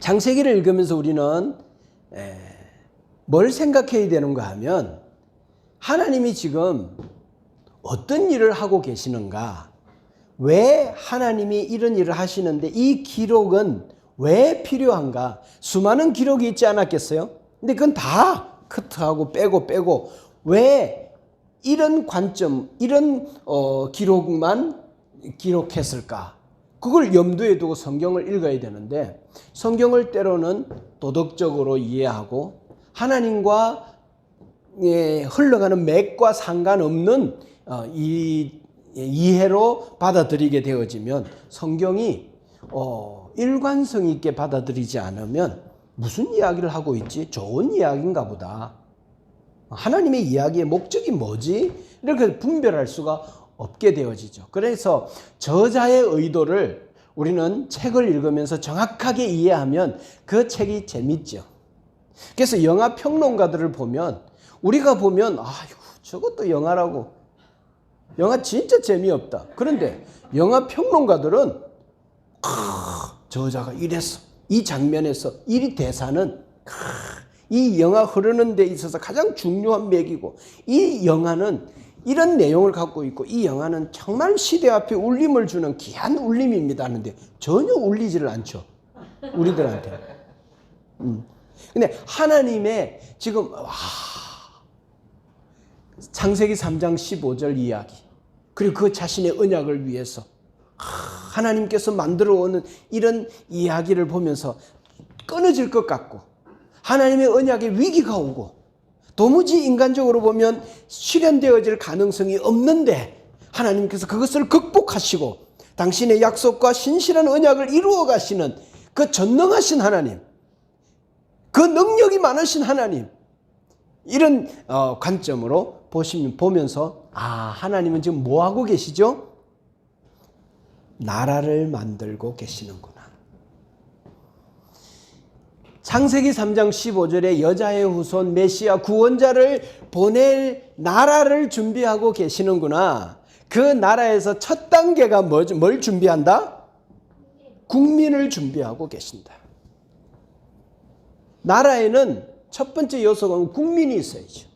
창세기를 읽으면서 우리는 뭘 생각해야 되는가 하면 하나님이 지금 어떤 일을 하고 계시는가, 왜 하나님이 이런 일을 하시는데 이 기록은 왜 필요한가. 수많은 기록이 있지 않았겠어요? 근데 그건 다 커트하고 빼고 왜 이런 관점, 이런 기록만 기록했을까? 그걸 염두에 두고 성경을 읽어야 되는데, 성경을 때로는 도덕적으로 이해하고 하나님과 흘러가는 맥과 상관없는 이해로 받아들이게 되어지면, 성경이 일관성 있게 받아들이지 않으면 무슨 이야기를 하고 있지? 좋은 이야기인가 보다. 하나님의 이야기의 목적이 뭐지? 이렇게 분별할 수가 없게 되어지죠. 그래서 저자의 의도를 우리는 책을 읽으면서 정확하게 이해하면 그 책이 재밌죠. 그래서 영화 평론가들을 보면, 우리가 보면 아이고 저것도 영화라고, 영화 진짜 재미없다. 그런데 영화 평론가들은 저자가 이랬어, 이 장면에서 이 대사는 이 영화 흐르는 데 있어서 가장 중요한 맥이고, 이 영화는 이런 내용을 갖고 있고, 이 영화는 정말 시대 앞에 울림을 주는 귀한 울림입니다 하는데 전혀 울리지를 않죠, 우리들한테. 근데 하나님의 지금 창세기 3장 15절 이야기, 그리고 그 자신의 언약을 위해서 하나님께서 만들어 오는 이런 이야기를 보면서 끊어질 것 같고, 하나님의 언약에 위기가 오고 도무지 인간적으로 보면 실현되어질 가능성이 없는데 하나님께서 그것을 극복하시고 당신의 약속과 신실한 언약을 이루어 가시는 그 전능하신 하나님, 그 능력이 많으신 하나님, 이런 관점으로 보면서 하나님은 지금 뭐 하고 계시죠? 나라를 만들고 계시는구나. 창세기 3장 15절에 여자의 후손 메시아 구원자를 보낼 나라를 준비하고 계시는구나. 그 나라에서 첫 단계가 뭐죠? 뭘 준비한다? 국민을 준비하고 계신다. 나라에는 첫 번째 요소가 국민이 있어야죠.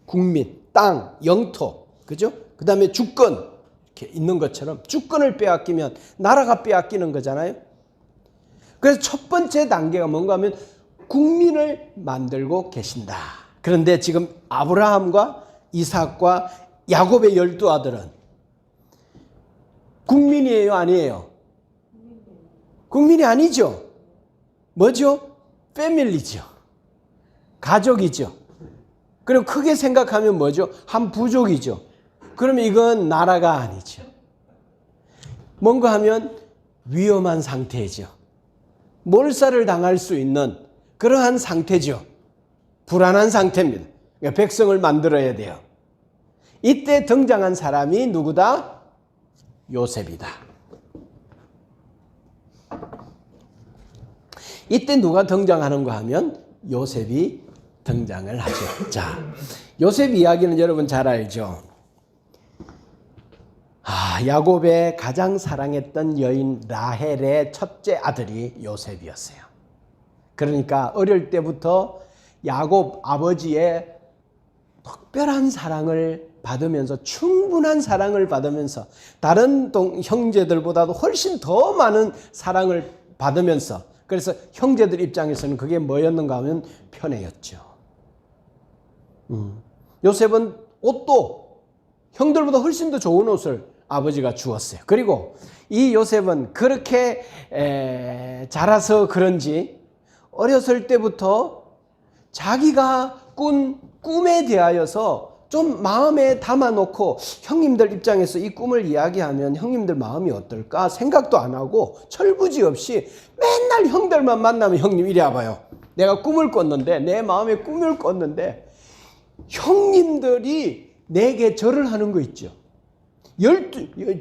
국민, 땅, 영토, 그죠? 그 다음에 주권, 이렇게 있는 것처럼 주권을 빼앗기면 나라가 빼앗기는 거잖아요. 그래서 첫 번째 단계가 뭔가 하면 국민을 만들고 계신다. 그런데 지금 아브라함과 이삭과 야곱의 12아들은 국민이에요, 아니에요? 국민이 아니죠. 뭐죠? 패밀리죠. 가족이죠. 그리고 크게 생각하면 뭐죠? 한 부족이죠. 그러면 이건 나라가 아니죠. 뭔가 하면 위험한 상태죠. 몰살을 당할 수 있는 그러한 상태죠. 불안한 상태입니다. 그러니까 백성을 만들어야 돼요. 이때 등장한 사람이 누구다? 요셉이다. 이때 누가 등장하는가 하면 요셉이 등장을 하죠. 자, 요셉 이야기는 여러분 잘 알죠. 야곱의 가장 사랑했던 여인 라헬의 첫째 아들이 요셉이었어요. 그러니까 어릴 때부터 야곱 아버지의 특별한 사랑을 받으면서, 충분한 사랑을 받으면서, 다른 형제들보다도 훨씬 더 많은 사랑을 받으면서, 그래서 형제들 입장에서는 그게 뭐였는가 하면 편애였죠. 요셉은 옷도 형들보다 훨씬 더 좋은 옷을 아버지가 주었어요. 그리고 이 요셉은 그렇게 자라서 그런지 어렸을 때부터 자기가 꾼 꿈에 대하여서 좀 마음에 담아놓고, 형님들 입장에서 이 꿈을 이야기하면 형님들 마음이 어떨까 생각도 안 하고 철부지 없이 맨날 형들만 만나면 형님 이리 와봐요. 내가 꿈을 꿨는데, 내 마음에 꿈을 꿨는데 형님들이 내게 절을 하는 거 있죠.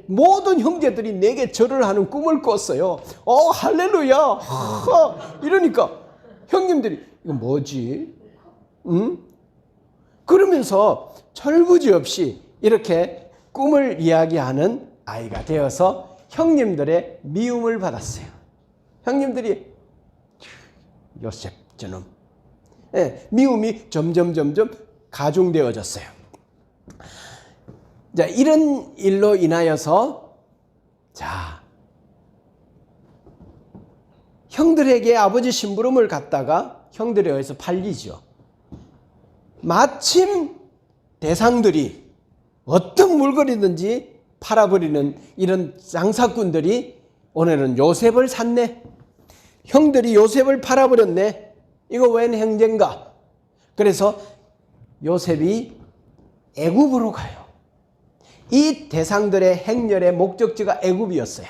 모든 형제들이 내게 절을 하는 꿈을 꿨어요. 할렐루야. 이러니까 형님들이 이거 뭐지? 그러면서 철부지 없이 이렇게 꿈을 이야기하는 아이가 되어서 형님들의 미움을 받았어요. 형님들이 요셉 저놈. 예, 미움이 점점 가중되어졌어요. 자, 이런 일로 인하여서 자, 형들에게 아버지 심부름을 갖다가 형들에 의해서 팔리죠. 마침 대상들이 어떤 물건이든지 팔아버리는 이런 장사꾼들이 오늘은 요셉을 샀네. 형들이 요셉을 팔아버렸네. 이거 웬 행제인가? 그래서 요셉이 애굽으로 가요. 이 대상들의 행렬의 목적지가 애굽이었어요.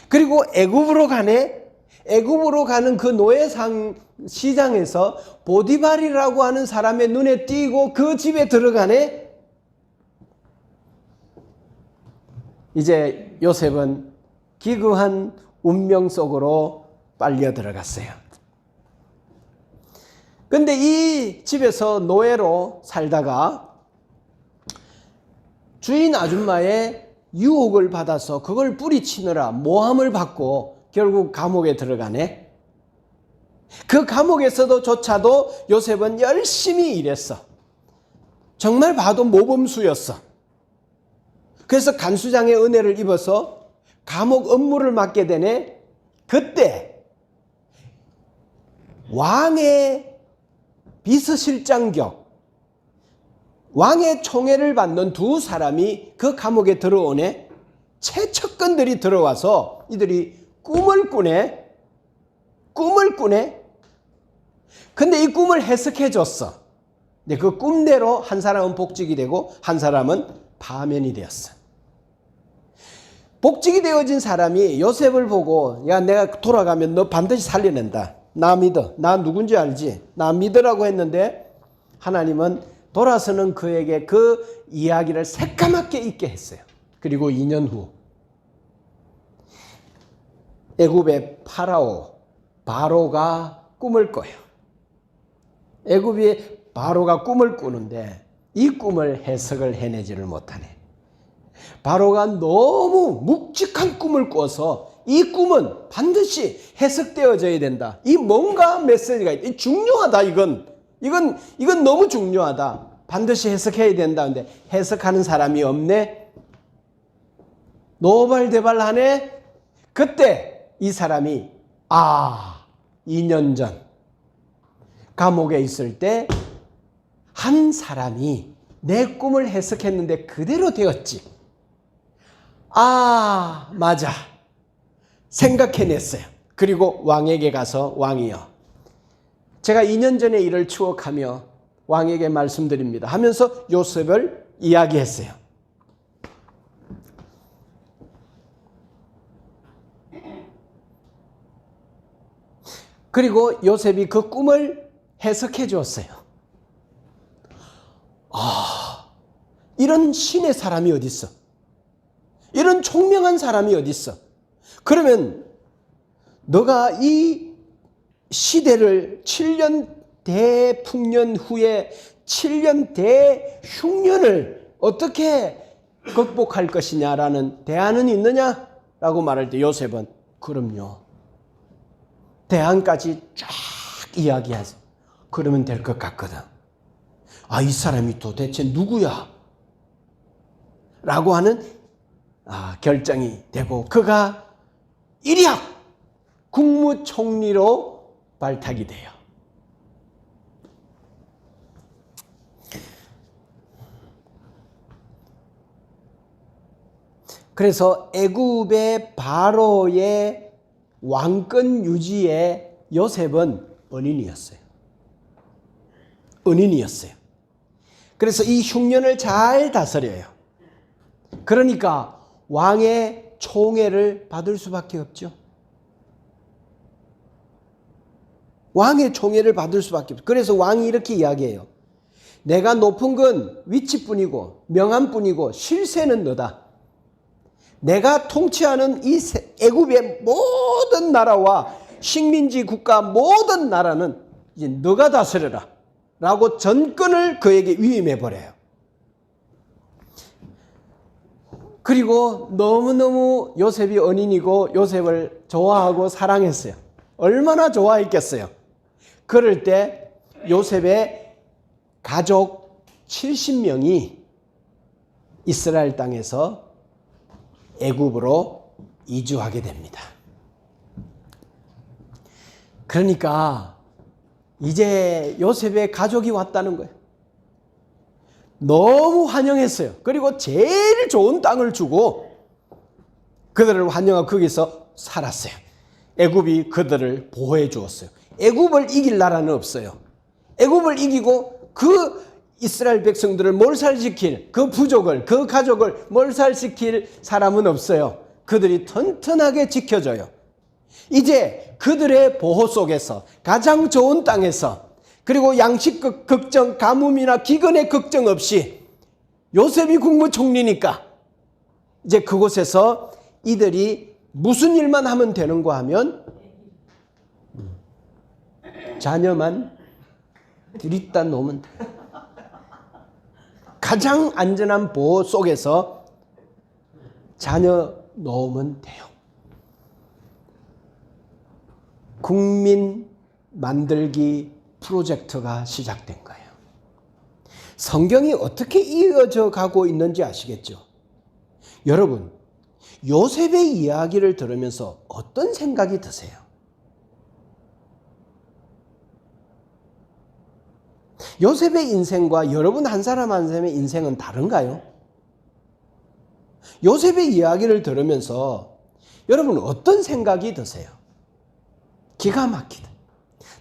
그리고 애굽으로 가네. 애굽으로 가는 그 노예상 시장에서 보디발이라고 하는 사람의 눈에 띄고 그 집에 들어가네. 이제 요셉은 기구한 운명 속으로 빨려 들어갔어요. 근데 이 집에서 노예로 살다가 주인 아줌마의 유혹을 받아서 그걸 뿌리치느라 모함을 받고 결국 감옥에 들어가네. 그 감옥에서도 조차도 요셉은 열심히 일했어. 정말 봐도 모범수였어. 그래서 간수장의 은혜를 입어서 감옥 업무를 맡게 되네. 그때 왕의 비서실장 왕의 총애를 받는 두 사람이 그 감옥에 들어오네. 최측근들이 들어와서 이들이 꿈을 꾸네. 근데 이 꿈을 해석해 줬어. 근데 그 꿈대로 한 사람은 복직이 되고 한 사람은 파면이 되었어. 복직이 되어진 사람이 요셉을 보고, 야, 내가 돌아가면 너 반드시 살려낸다. 나 믿어. 나 누군지 알지? 나 믿으라고 했는데 하나님은 돌아서는 그에게 그 이야기를 새까맣게 잊게 했어요. 그리고 2년 후 애굽의 바로가 꿈을 꿔요. 애굽의 바로가 꿈을 꾸는데 이 꿈을 해석을 해내지를 못하네. 바로가 너무 묵직한 꿈을 꿔서 이 꿈은 반드시 해석되어져야 된다. 이 뭔가 메시지가 있다. 중요하다. 이건 너무 중요하다. 반드시 해석해야 된다. 근데 해석하는 사람이 없네. 노발대발하네. 그때 이 사람이 2년 전 감옥에 있을 때 한 사람이 내 꿈을 해석했는데 그대로 되었지. 맞아. 생각해냈어요. 그리고 왕에게 가서 왕이여, 제가 2년 전의 일을 추억하며 왕에게 말씀드립니다 하면서 요셉을 이야기했어요. 그리고 요셉이 그 꿈을 해석해 주었어요. 이런 신의 사람이 어디 있어? 이런 총명한 사람이 어디 있어? 그러면 너가 이 시대를 7년 대풍년 후에 7년 대흉년을 어떻게 극복할 것이냐라는 대안은 있느냐라고 말할 때 요셉은 그럼요. 대안까지 쫙 이야기하죠. 그러면 될 것 같거든. 이 사람이 도대체 누구야? 라고 하는 결정이 되고 그가 일약 국무총리로 발탁이 돼요. 그래서 애굽의 바로의 왕권 유지에 요셉은 은인이었어요. 그래서 이 흉년을 잘 다스려요. 그러니까 왕의 총애를 받을 수밖에 없죠. 왕의 총애를 받을 수밖에 없죠. 그래서 왕이 이렇게 이야기해요. 내가 높은 건 위치뿐이고 명함뿐이고 실세는 너다. 내가 통치하는 이 애굽의 모든 나라와 식민지 국가 모든 나라는 이제 너가 다스려라 라고 전권을 그에게 위임해 버려요. 그리고 너무너무 요셉이 은인이고 요셉을 좋아하고 사랑했어요. 얼마나 좋아했겠어요. 그럴 때 요셉의 가족 70명이 이스라엘 땅에서 애굽으로 이주하게 됩니다. 그러니까 이제 요셉의 가족이 왔다는 거예요. 너무 환영했어요. 그리고 제일 좋은 땅을 주고 그들을 환영하고 거기서 살았어요. 애굽이 그들을 보호해 주었어요. 애굽을 이길 나라는 없어요. 애굽을 이기고 그 이스라엘 백성들을 몰살시킬 그 부족을 그 가족을 몰살시킬 사람은 없어요. 그들이 튼튼하게 지켜줘요. 이제 그들의 보호 속에서 가장 좋은 땅에서 그리고 양식 걱정, 가뭄이나 기근의 걱정 없이 요셉이 국무총리니까 이제 그곳에서 이들이 무슨 일만 하면 되는가 하면 자녀만 들이다 놓으면 돼요. 가장 안전한 보호 속에서 자녀 놓으면 돼요. 국민 만들기 프로젝트가 시작된 거예요. 성경이 어떻게 이어져 가고 있는지 아시겠죠? 여러분, 요셉의 이야기를 들으면서 어떤 생각이 드세요? 요셉의 인생과 여러분 한 사람 한 사람의 인생은 다른가요? 요셉의 이야기를 들으면서 여러분 어떤 생각이 드세요? 기가 막히다.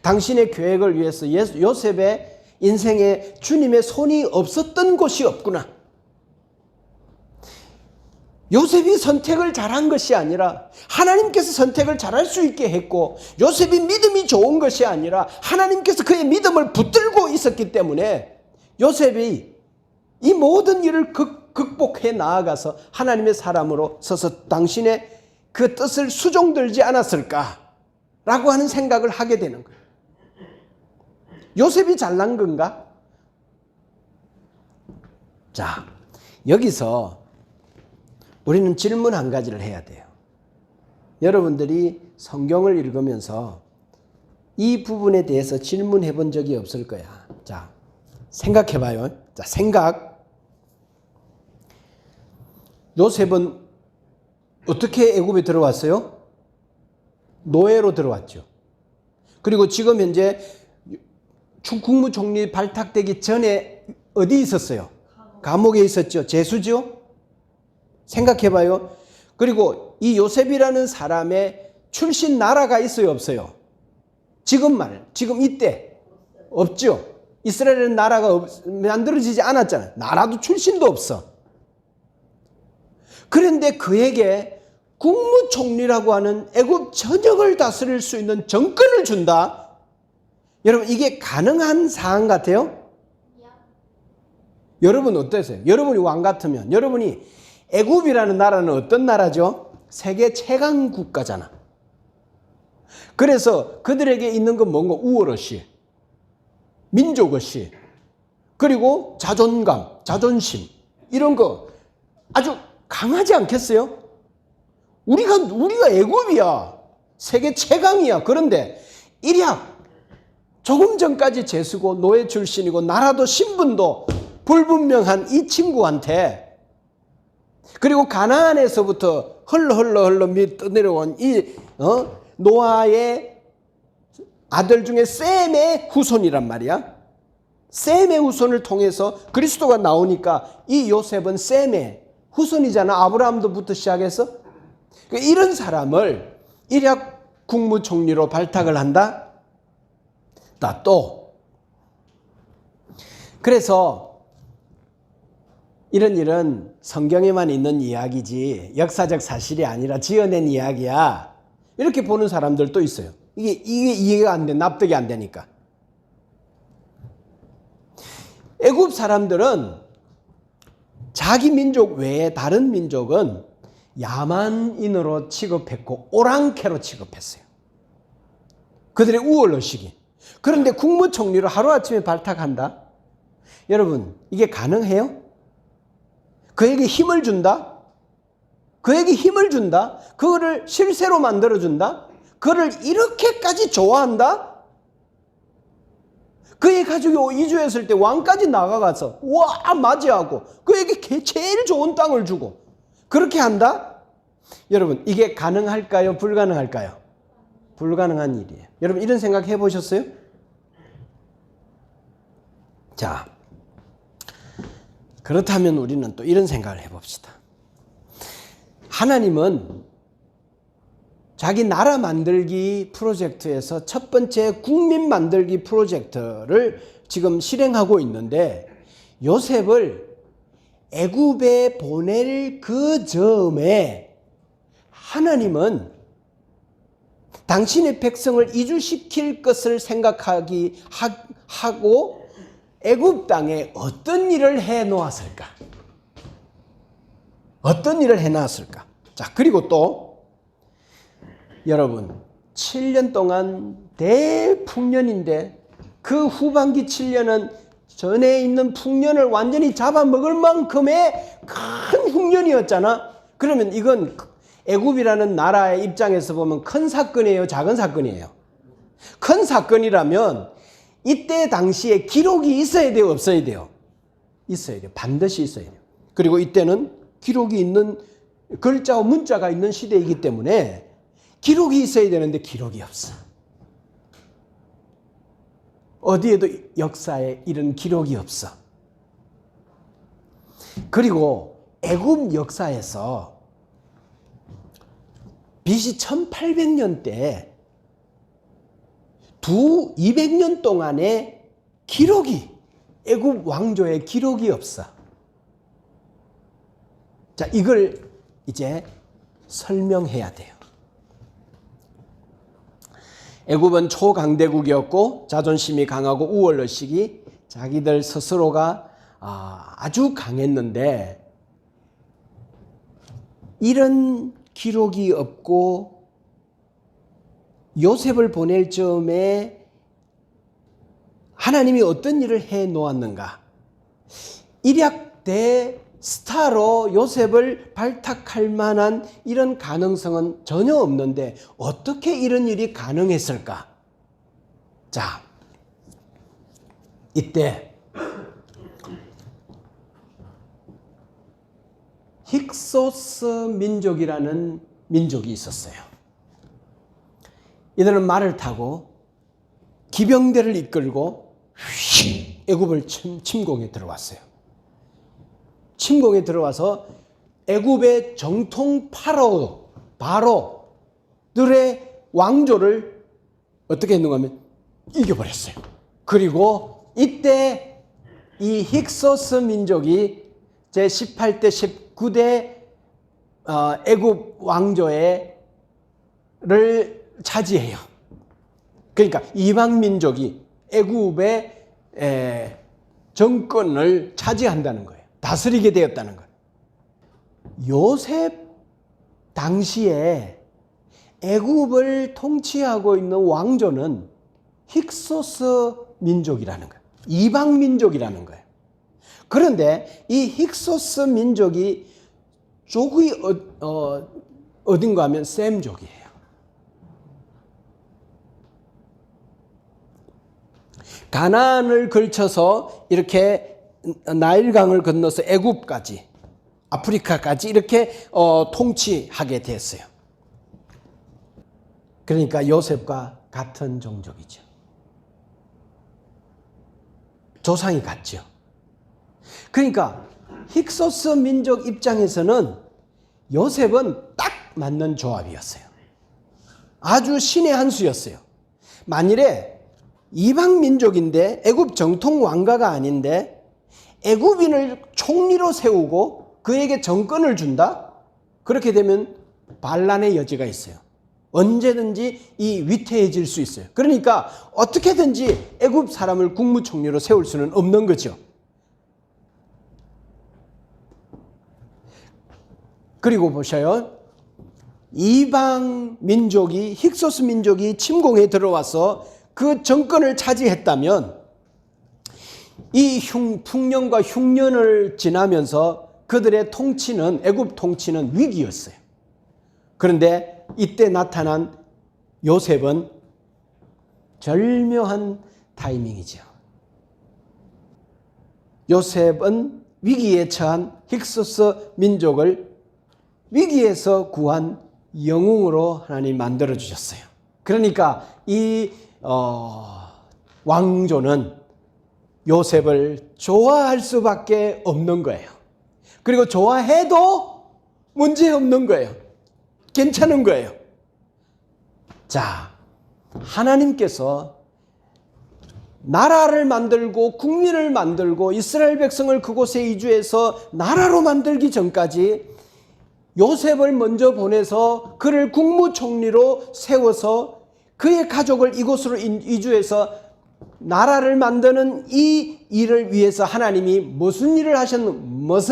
당신의 계획을 위해서 요셉의 인생에 주님의 손이 없었던 곳이 없구나. 요셉이 선택을 잘한 것이 아니라 하나님께서 선택을 잘할 수 있게 했고 요셉이 믿음이 좋은 것이 아니라 하나님께서 그의 믿음을 붙들고 있었기 때문에 요셉이 이 모든 일을 극복해 나아가서 하나님의 사람으로 서서 당신의 그 뜻을 수종들지 않았을까라고 하는 생각을 하게 되는 거예요. 요셉이 잘난 건가? 자, 여기서 우리는 질문 한 가지를 해야 돼요. 여러분들이 성경을 읽으면서 이 부분에 대해서 질문해 본 적이 없을 거야. 자, 생각해 봐요. 자, 생각. 요셉은 어떻게 애굽에 들어왔어요? 노예로 들어왔죠. 그리고 지금 현재 국무총리 발탁되기 전에 어디 있었어요? 감옥에 있었죠. 제수죠. 생각해봐요. 그리고 이 요셉이라는 사람의 출신 나라가 있어요, 없어요? 지금 이때 없죠. 이스라엘은 나라가 만들어지지 않았잖아요. 나라도 출신도 없어. 그런데 그에게 국무총리라고 하는 애굽 전역을 다스릴 수 있는 정권을 준다. 여러분, 이게 가능한 사안 같아요? 여러분 어떠세요? 여러분이 왕 같으면 여러분이 애굽이라는 나라는 어떤 나라죠? 세계 최강 국가잖아. 그래서 그들에게 있는 건 뭔가 우월의식, 민족의식, 그리고 자존감, 자존심 이런 거 아주 강하지 않겠어요? 우리가 애굽이야. 세계 최강이야. 그런데 일약 조금 전까지 제수고 노예 출신이고 나라도 신분도 불분명한 이 친구한테 그리고 가나안에서부터 흘러 떠내려온 이 노아의 아들 중에 셈의 후손이란 말이야. 셈의 후손을 통해서 그리스도가 나오니까 이 요셉은 셈의 후손이잖아. 아브라함도부터 시작해서. 이런 사람을 일약 국무총리로 발탁을 한다. 또 그래서 이런 일은 성경에만 있는 이야기지 역사적 사실이 아니라 지어낸 이야기야. 이렇게 보는 사람들도 있어요. 이게 이해가 안 돼. 납득이 안 되니까. 애굽 사람들은 자기 민족 외에 다른 민족은 야만인으로 취급했고 오랑캐로 취급했어요. 그들의 우월의식이. 그런데 국무총리로 하루아침에 발탁한다? 여러분, 이게 가능해요? 그에게 힘을 준다? 그에게 힘을 준다? 그거를 실세로 만들어준다? 그를 이렇게까지 좋아한다? 그의 가족이 이주했을 때 왕까지 나가가서 와 맞이하고 그에게 제일 좋은 땅을 주고 그렇게 한다? 여러분 이게 가능할까요? 불가능할까요? 불가능한 일이에요. 여러분 이런 생각 해보셨어요? 자, 그렇다면 우리는 또 이런 생각을 해봅시다. 하나님은 자기 나라 만들기 프로젝트에서 첫 번째 국민 만들기 프로젝트를 지금 실행하고 있는데 요셉을 애굽에 보낼 그 즈음에 하나님은 당신의 백성을 이주시킬 것을 하고 애굽 땅에 어떤 일을 해 놓았을까? 어떤 일을 해 놨을까? 자, 그리고 또 여러분 7년 동안 대풍년인데 그 후반기 7년은 전에 있는 풍년을 완전히 잡아먹을 만큼의 큰 흉년이었잖아. 그러면 이건 애굽이라는 나라의 입장에서 보면 큰 사건이에요? 작은 사건이에요? 큰 사건이라면 이때 당시에 기록이 있어야 돼요? 없어야 돼요? 있어야 돼요. 반드시 있어야 돼요. 그리고 이때는 기록이 있는 글자와 문자가 있는 시대이기 때문에 기록이 있어야 되는데 기록이 없어. 어디에도 역사에 이런 기록이 없어. 그리고 애굽 역사에서 BC 1800년대 200년 동안의 기록이 애굽 왕조의 기록이 없어. 자, 이걸 이제 설명해야 돼요. 애굽은 초강대국이었고 자존심이 강하고 우월의식이 자기들 스스로가 아주 강했는데 이런 기록이 없고 요셉을 보낼 즈음에 하나님이 어떤 일을 해 놓았는가? 일약대 스타로 요셉을 발탁할 만한 이런 가능성은 전혀 없는데 어떻게 이런 일이 가능했을까? 자, 이때 힉소스 민족이라는 민족이 있었어요. 이들은 말을 타고 기병대를 이끌고 애굽을 침공에 들어왔어요. 침공에 들어와서 애굽의 정통 바로들의 왕조를 어떻게 했는가 하면 이겨버렸어요. 그리고 이때 이 힉소스 민족이 제18대 19대 애굽 왕조를 차지해요. 그러니까 이방 민족이 애굽의 정권을 차지한다는 거예요. 다스리게 되었다는 거예요. 요셉 당시에 애굽을 통치하고 있는 왕조는 힉소스 민족이라는 거예요. 이방 민족이라는 거예요. 그런데 이 힉소스 민족이 족이 어딘가 하면 셈족이에요. 가나안을 걸쳐서 이렇게 나일강을 건너서 애굽까지 아프리카까지 이렇게 통치하게 됐어요. 그러니까 요셉과 같은 종족이죠. 조상이 같죠. 그러니까 힉소스 민족 입장에서는 요셉은 딱 맞는 조합이었어요. 아주 신의 한 수였어요. 만일에 이방 민족인데 애굽 정통 왕가가 아닌데 애굽인을 총리로 세우고 그에게 정권을 준다? 그렇게 되면 반란의 여지가 있어요. 언제든지 위태해질 수 있어요. 그러니까 어떻게든지 애굽 사람을 국무총리로 세울 수는 없는 거죠. 그리고 보셔요. 이방 민족이 힉소스 민족이 침공해 들어와서 그 정권을 차지했다면 이 풍년과 흉년을 지나면서 그들의 통치는 애굽 통치는 위기였어요. 그런데 이때 나타난 요셉은 절묘한 타이밍이죠. 요셉은 위기에 처한 힉소스 민족을 위기에서 구한 영웅으로 하나님 만들어 주셨어요. 그러니까 이 왕조는 요셉을 좋아할 수밖에 없는 거예요. 그리고 좋아해도 문제 없는 거예요. 괜찮은 거예요. 자, 하나님께서 나라를 만들고 국민을 만들고 이스라엘 백성을 그곳에 이주해서 나라로 만들기 전까지 요셉을 먼저 보내서 그를 국무총리로 세워서 그의 가족을 이곳으로 이주해서 나라를 만드는 이 일을 위해서 하나님이 무슨 일을 하셨는가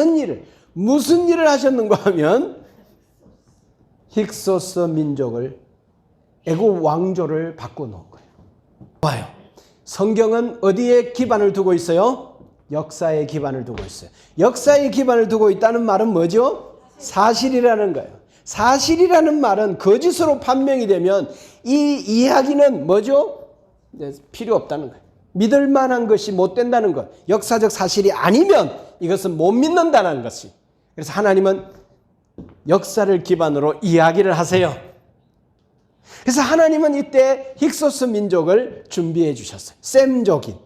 하면 힉소스 민족을 애굽 왕조를 바꿔놓은 거예요. 봐요. 성경은 어디에 기반을 두고 있어요? 역사에 기반을 두고 있어요. 역사에 기반을 두고 있다는 말은 뭐죠? 사실이라는 거예요. 사실이라는 말은 거짓으로 판명이 되면 이 이야기는 뭐죠? 필요 없다는 거예요. 믿을 만한 것이 못 된다는 것. 역사적 사실이 아니면 이것은 못 믿는다는 것이. 그래서 하나님은 역사를 기반으로 이야기를 하세요. 그래서 하나님은 이때 힉소스 민족을 준비해 주셨어요. 셈족인.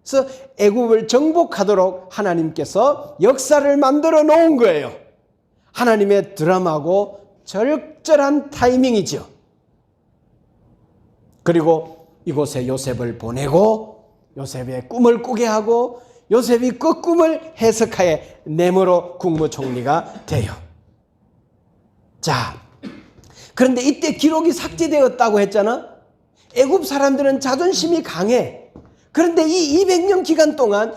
그래서 애굽을 정복하도록 하나님께서 역사를 만들어 놓은 거예요. 하나님의 드라마고 절절한 타이밍이죠. 그리고 이곳에 요셉을 보내고 요셉의 꿈을 꾸게 하고 요셉이 그 꿈을 해석하여 네므로 국무총리가 돼요. 자, 그런데 이때 기록이 삭제되었다고 했잖아. 애굽 사람들은 자존심이 강해. 그런데 이 200년 기간 동안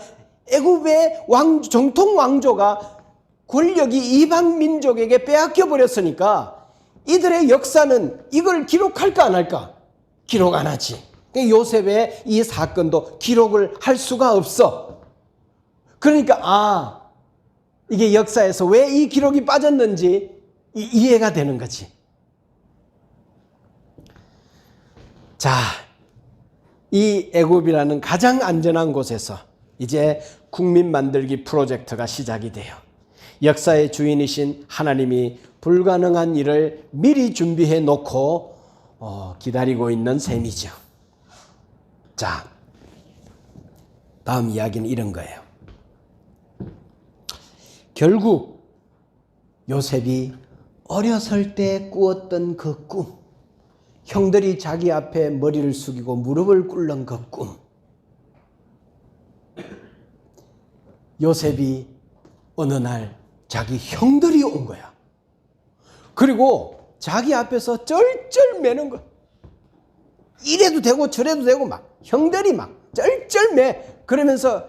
애굽의 정통 왕조가 권력이 이방 민족에게 빼앗겨 버렸으니까 이들의 역사는 이걸 기록할까 안 할까? 기록 안 하지. 요셉의 이 사건도 기록을 할 수가 없어. 그러니까 이게 역사에서 왜 이 기록이 빠졌는지 이해가 되는 거지. 자, 이 애굽이라는 가장 안전한 곳에서 이제 국민 만들기 프로젝트가 시작이 돼요. 역사의 주인이신 하나님이 불가능한 일을 미리 준비해 놓고 기다리고 있는 셈이죠. 자, 다음 이야기는 이런 거예요. 결국 요셉이 어렸을 때 꾸었던 그 꿈, 형들이 자기 앞에 머리를 숙이고 무릎을 꿇는 그 꿈, 요셉이 어느 날 자기 형들이 온 거야. 그리고 자기 앞에서 쩔쩔매는 거야. 이래도 되고 저래도 되고 막 형들이 막 쩔쩔매. 그러면서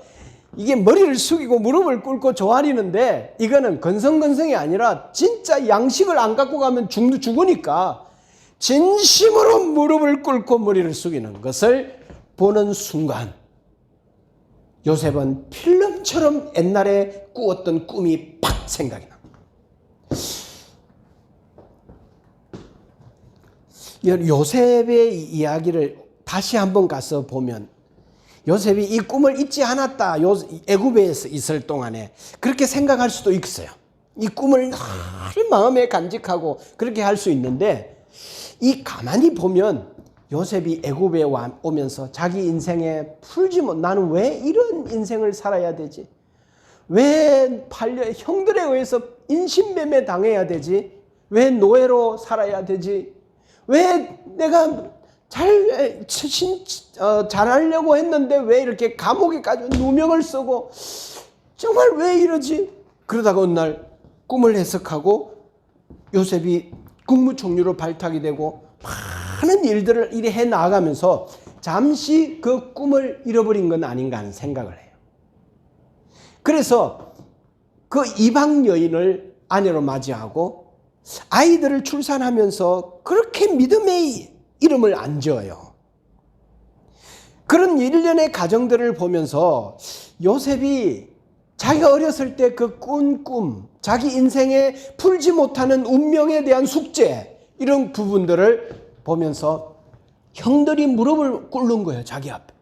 이게 머리를 숙이고 무릎을 꿇고 조아리는데 이거는 건성건성이 아니라 진짜 양식을 안 갖고 가면 죽으니까 진심으로 무릎을 꿇고 머리를 숙이는 것을 보는 순간 요셉은 필름처럼 옛날에 꾸었던 꿈이 팍 생각이 나. 요셉의 이야기를 다시 한번 가서 보면 요셉이 이 꿈을 잊지 않았다. 애굽에 있을 동안에 그렇게 생각할 수도 있어요. 이 꿈을 늘 마음에 간직하고 그렇게 할 수 있는데 이 가만히 보면 요셉이 애굽에 오면서 자기 인생에 나는 왜 이런 인생을 살아야 되지? 왜 형들에 의해서 인신매매 당해야 되지? 왜 노예로 살아야 되지? 왜 내가 잘하려고 했는데 왜 이렇게 감옥에까지 누명을 쓰고 정말 왜 이러지? 그러다가 어느 날 꿈을 해석하고 요셉이 국무총리로 발탁이 되고 많은 일들을 이래 해 나가면서 잠시 그 꿈을 잃어버린 건 아닌가 하는 생각을 해요. 그래서 그 이방 여인을 아내로 맞이하고 아이들을 출산하면서 그렇게 믿음의 이름을 안 지어요. 그런 일련의 가정들을 보면서 요셉이 자기가 어렸을 때 그 꾼 꿈, 자기 인생에 풀지 못하는 운명에 대한 숙제, 이런 부분들을 보면서 형들이 무릎을 꿇는 거예요, 자기 앞에.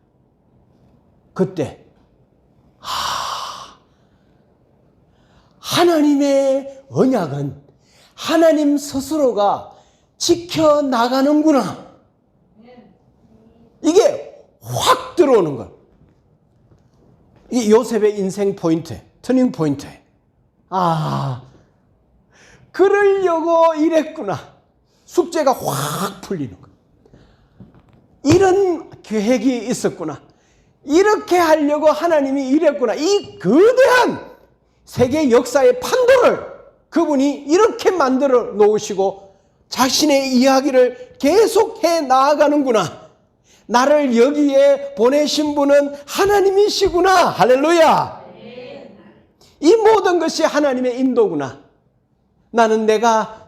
그때 하나님의 언약은 하나님 스스로가 지켜나가는구나. 이게 확 들어오는 거예요. 이 요셉의 인생 포인트, 터닝 포인트. 그러려고 이랬구나. 숙제가 확 풀리는 거예요. 이런 계획이 있었구나. 이렇게 하려고 하나님이 이랬구나. 이 거대한 세계 역사의 판도를 그분이 이렇게 만들어 놓으시고 자신의 이야기를 계속해 나아가는구나. 나를 여기에 보내신 분은 하나님이시구나. 할렐루야. 이 모든 것이 하나님의 인도구나. 나는 내가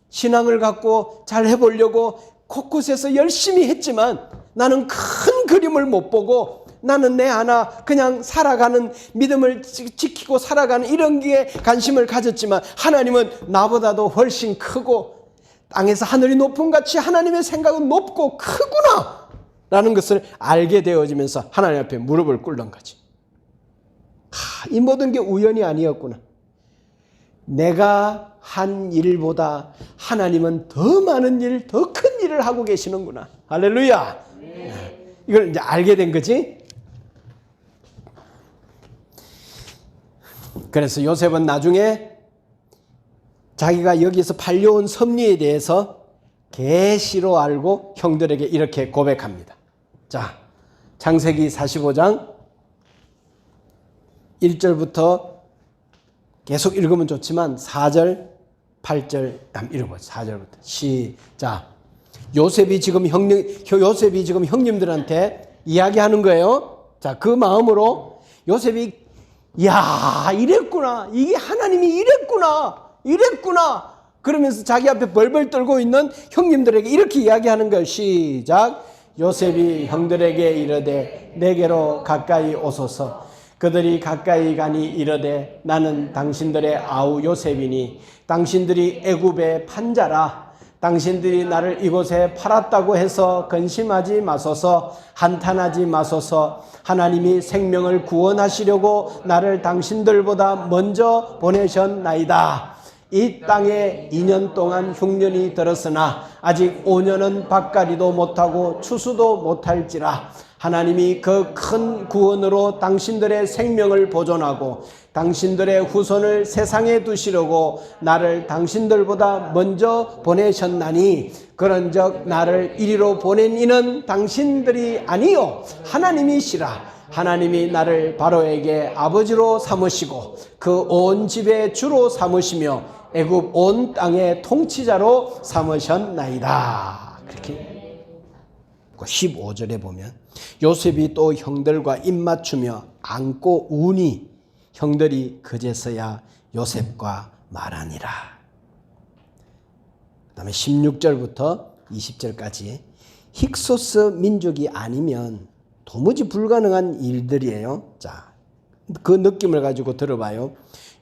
신앙을 갖고 잘 해보려고 곳곳에서 열심히 했지만 나는 큰 그림을 못 보고 나는 내 하나 그냥 살아가는 믿음을 지키고 살아가는 이런 게 관심을 가졌지만 하나님은 나보다도 훨씬 크고 땅에서 하늘이 높은 같이 하나님의 생각은 높고 크구나 라는 것을 알게 되어지면서 하나님 앞에 무릎을 꿇는 거지. 이 모든 게 우연이 아니었구나. 내가 한 일보다 하나님은 더 많은 일, 더 큰 일을 하고 계시는구나. 할렐루야. 이걸 이제 알게 된 거지. 그래서 요셉은 나중에 자기가 여기서 팔려온 섭리에 대해서 계시로 알고 형들에게 이렇게 고백합니다. 자, 창세기 45장 1절부터 계속 읽으면 좋지만 4절, 8절 한번 읽어보세요. 4절부터 시작. 요셉이 지금 형님들한테 이야기하는 거예요. 자, 그 마음으로 요셉이 이랬구나. 이게 하나님이 이랬구나. 그러면서 자기 앞에 벌벌 떨고 있는 형님들에게 이렇게 이야기하는 거예요. 시작. 요셉이 형들에게 이르되 내게로 가까이 오소서. 그들이 가까이 가니 이르되 나는 당신들의 아우 요셉이니 당신들이 애굽의 판자라. 당신들이 나를 이곳에 팔았다고 해서 근심하지 마소서. 한탄하지 마소서. 하나님이 생명을 구원하시려고 나를 당신들보다 먼저 보내셨나이다. 이 땅에 2년 동안 흉년이 들었으나 아직 5년은 밭갈이도 못하고 추수도 못할지라. 하나님이 그 큰 구원으로 당신들의 생명을 보존하고 당신들의 후손을 세상에 두시려고 나를 당신들보다 먼저 보내셨나니 그런즉 나를 이리로 보낸 이는 당신들이 아니요 하나님이시라. 하나님이 나를 바로에게 아버지로 삼으시고 그 온 집의 주로 삼으시며 애굽 온 땅의 통치자로 삼으셨나이다. 그렇게 15절에 보면 요셉이 또 형들과 입맞추며 안고 우니 형들이 그제서야 요셉과 말하니라. 그 다음에 16절부터 20절까지 힉소스 민족이 아니면 도무지 불가능한 일들이에요. 자, 그 느낌을 가지고 들어봐요.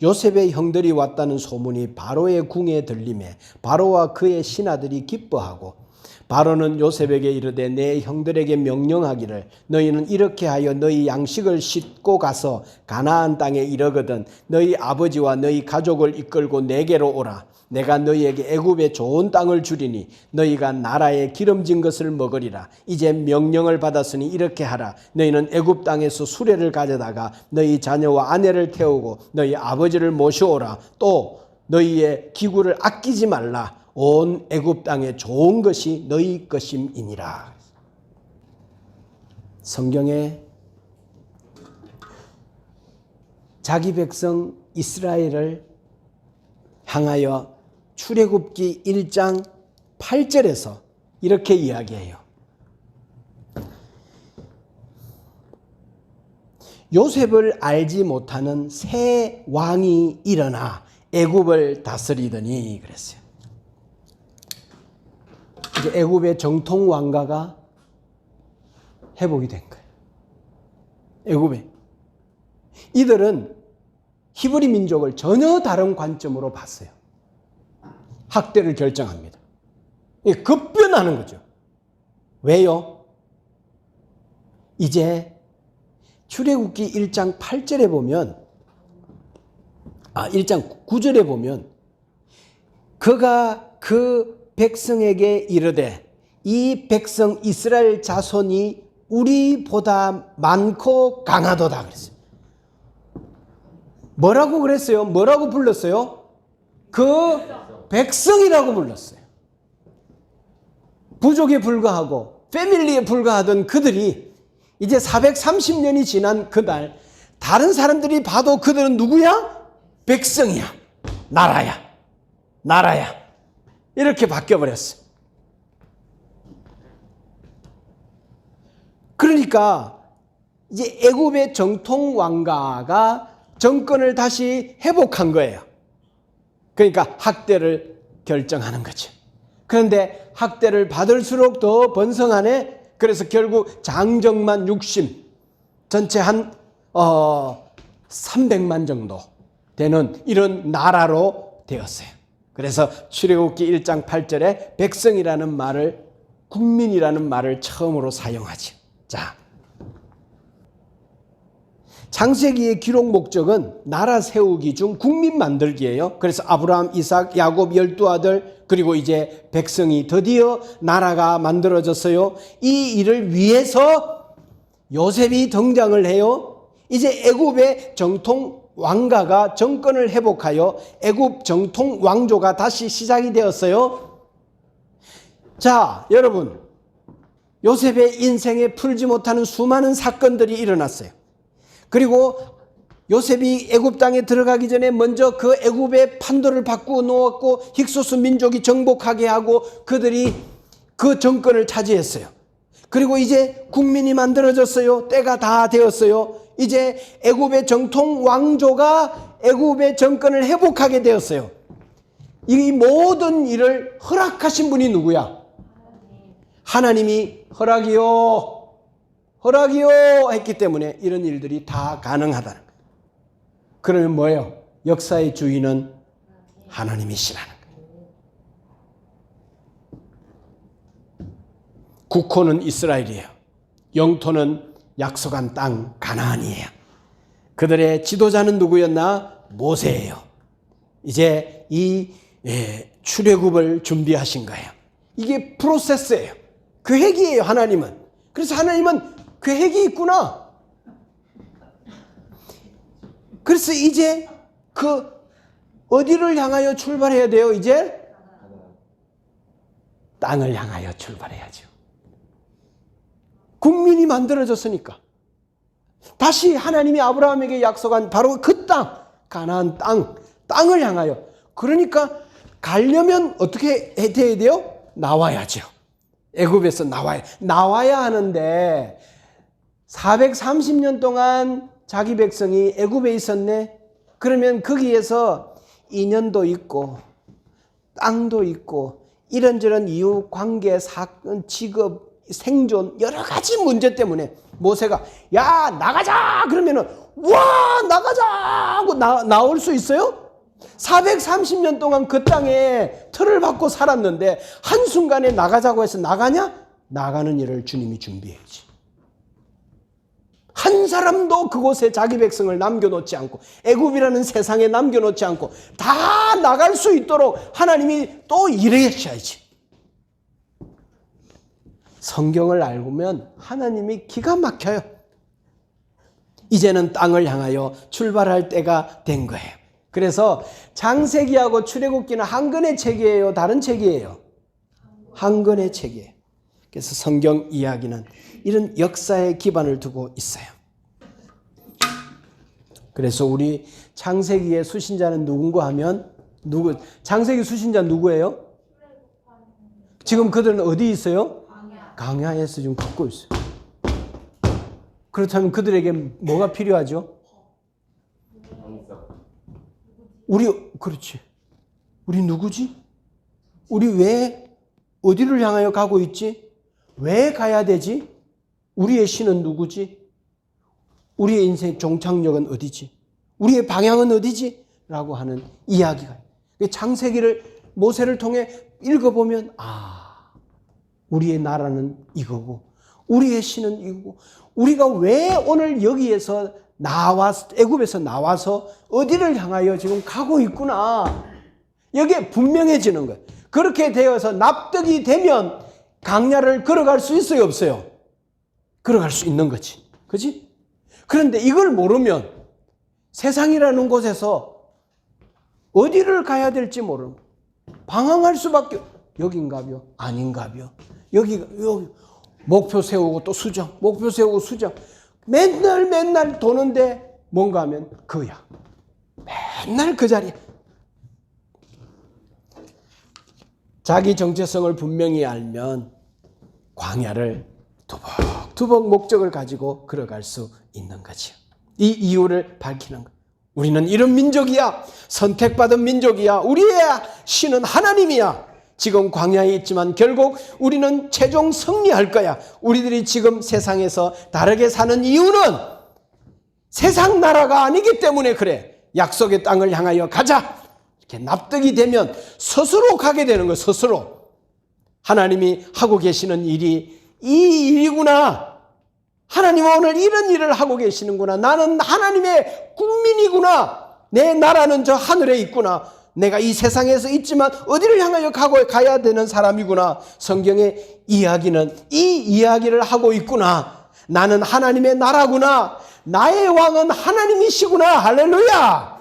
요셉의 형들이 왔다는 소문이 바로의 궁에 들림에 바로와 그의 신하들이 기뻐하고 바로는 요셉에게 이르되 내 형들에게 명령하기를 너희는 이렇게 하여 너희 양식을 싣고 가서 가나안 땅에 이르거든 너희 아버지와 너희 가족을 이끌고 내게로 오라. 내가 너희에게 애굽의 좋은 땅을 주리니 너희가 나라에 기름진 것을 먹으리라. 이제 명령을 받았으니 이렇게 하라. 너희는 애굽 땅에서 수레를 가져다가 너희 자녀와 아내를 태우고 너희 아버지를 모셔오라. 또 너희의 기구를 아끼지 말라. 온 애굽 땅에 좋은 것이 너희 것임이니라. 성경에 자기 백성 이스라엘을 향하여 출애굽기 1장 8절에서 이렇게 이야기해요. 요셉을 알지 못하는 새 왕이 일어나 애굽을 다스리더니 그랬어요. 이제 애굽의 정통 왕가가 회복이 된 거예요. 애굽에 이들은 히브리 민족을 전혀 다른 관점으로 봤어요. 학대를 결정합니다. 급변한 일어나는 거죠. 왜요? 이제 출애굽기 1장 8절에 보면 1장 9절에 보면 그가 그 백성에게 이르되 이 백성 이스라엘 자손이 우리보다 많고 강하도다 그랬어요. 뭐라고 그랬어요? 뭐라고 불렀어요? 그 백성이라고 불렀어요. 부족에 불과하고 패밀리에 불과하던 그들이 이제 430년이 지난 그날 다른 사람들이 봐도 그들은 누구야? 백성이야. 나라야. 이렇게 바뀌어버렸어요. 그러니까 이제 애굽의 정통 왕가가 정권을 다시 회복한 거예요. 그러니까 학대를 결정하는 거죠. 그런데 학대를 받을수록 더 번성하네. 그래서 결국 장정만 60, 전체 한 300만 정도 되는 이런 나라로 되었어요. 그래서 출애굽기 1장 8절에 백성이라는 말을, 국민이라는 말을 처음으로 사용하죠. 자, 창세기의 기록 목적은 나라 세우기 중 국민 만들기예요. 그래서 아브라함, 이삭, 야곱 12아들 그리고 이제 백성이 드디어 나라가 만들어졌어요. 이 일을 위해서 요셉이 등장을 해요. 이제 애굽의 정통 왕가가 정권을 회복하여 애굽 정통 왕조가 다시 시작이 되었어요. 자, 여러분, 요셉의 인생에 풀지 못하는 수많은 사건들이 일어났어요. 그리고 요셉이 애굽 땅에 들어가기 전에 먼저 그 애굽의 판도를 바꾸어 놓았고 힉소스 민족이 정복하게 하고 그들이 그 정권을 차지했어요. 그리고 이제 국민이 만들어졌어요. 때가 다 되었어요. 이제 애굽의 정통 왕조가 애굽의 정권을 회복하게 되었어요. 이 모든 일을 허락하신 분이 누구야? 하나님이 허락이요 했기 때문에 이런 일들이 다 가능하다는 거예요. 그러면 뭐예요? 역사의 주인은 하나님이시라는 거예요. 국호는 이스라엘이에요. 영토는 약속한 땅 가나안이에요. 그들의 지도자는 누구였나? 모세예요. 이제 이 출애굽을 준비하신 거예요. 이게 프로세스예요. 계획이에요, 하나님은. 그래서 하나님은 계획이 있구나. 그래서 이제 그 어디를 향하여 출발해야 돼요? 이제 땅을 향하여 출발해야죠. 국민이 만들어졌으니까 다시 하나님이 아브라함에게 약속한 바로 그 땅, 가나안 땅을 향하여. 그러니까 가려면 어떻게 돼야 돼요? 나와야죠. 애굽에서 나와야 하는데 430년 동안 자기 백성이 애굽에 있었네. 그러면 거기에서 인연도 있고 땅도 있고 이런저런 이유, 관계, 사건, 직업, 생존 여러 가지 문제 때문에 모세가 야 나가자 그러면은 와 나가자 하고 나올 수 있어요? 430년 동안 그 땅에 틀을 받고 살았는데 한순간에 나가자고 해서 나가냐? 나가는 일을 주님이 준비해야지. 한 사람도 그곳에 자기 백성을 남겨놓지 않고 애굽이라는 세상에 남겨놓지 않고 다 나갈 수 있도록 하나님이 또 일하셔야지. 성경을 알고면 하나님이 기가 막혀요. 이제는 땅을 향하여 출발할 때가 된 거예요. 그래서 창세기하고 출애굽기는 한 권의 책이에요? 다른 책이에요? 한 권의 책이에요. 그래서 성경 이야기는 이런 역사의 기반을 두고 있어요. 그래서 우리 창세기의 수신자는 누군가 하면 창세기 수신자 누구예요? 지금 그들은 어디 있어요? 광야에서 지금 걷고 있어요. 그렇다면 그들에게 뭐가 필요하죠? 그렇지. 우리 누구지? 우리 왜 어디를 향하여 가고 있지? 왜 가야 되지? 우리의 신은 누구지? 우리의 인생의 종착역은 어디지? 우리의 방향은 어디지? 라고 하는 이야기가 창세기를 모세를 통해 읽어보면 우리의 나라는 이거고 우리의 신은 이거고 우리가 왜 오늘 여기에서 애굽에서 나와서 어디를 향하여 지금 가고 있구나. 여기에 분명해지는 거예요. 그렇게 되어서 납득이 되면 광야를 걸어갈 수 있어요, 없어요? 걸어갈 수 있는 거지. 그지? 그런데 이걸 모르면 세상이라는 곳에서 어디를 가야 될지 모르는 방황할 수밖에. 여긴가벼? 아닌가벼? 여기 목표 세우고 또 수정, 목표 세우고 수정. 맨날 도는데 뭔가 하면 그야. 맨날 그 자리야. 자기 정체성을 분명히 알면 광야를 두벅두벅 목적을 가지고 걸어갈 수 있는 거죠. 이 이유를 밝히는 것. 우리는 이런 민족이야. 선택받은 민족이야. 우리의 신은 하나님이야. 지금 광야에 있지만 결국 우리는 최종 승리할 거야. 우리들이 지금 세상에서 다르게 사는 이유는 세상 나라가 아니기 때문에 그래. 약속의 땅을 향하여 가자. 이렇게 납득이 되면 스스로 가게 되는 거예요. 스스로. 하나님이 하고 계시는 일이 이 일이구나. 하나님은 오늘 이런 일을 하고 계시는구나. 나는 하나님의 국민이구나. 내 나라는 저 하늘에 있구나. 내가 이 세상에서 있지만 어디를 향하여 가야 되는 사람이구나. 성경의 이야기는 이 이야기를 하고 있구나. 나는 하나님의 나라구나. 나의 왕은 하나님이시구나. 할렐루야.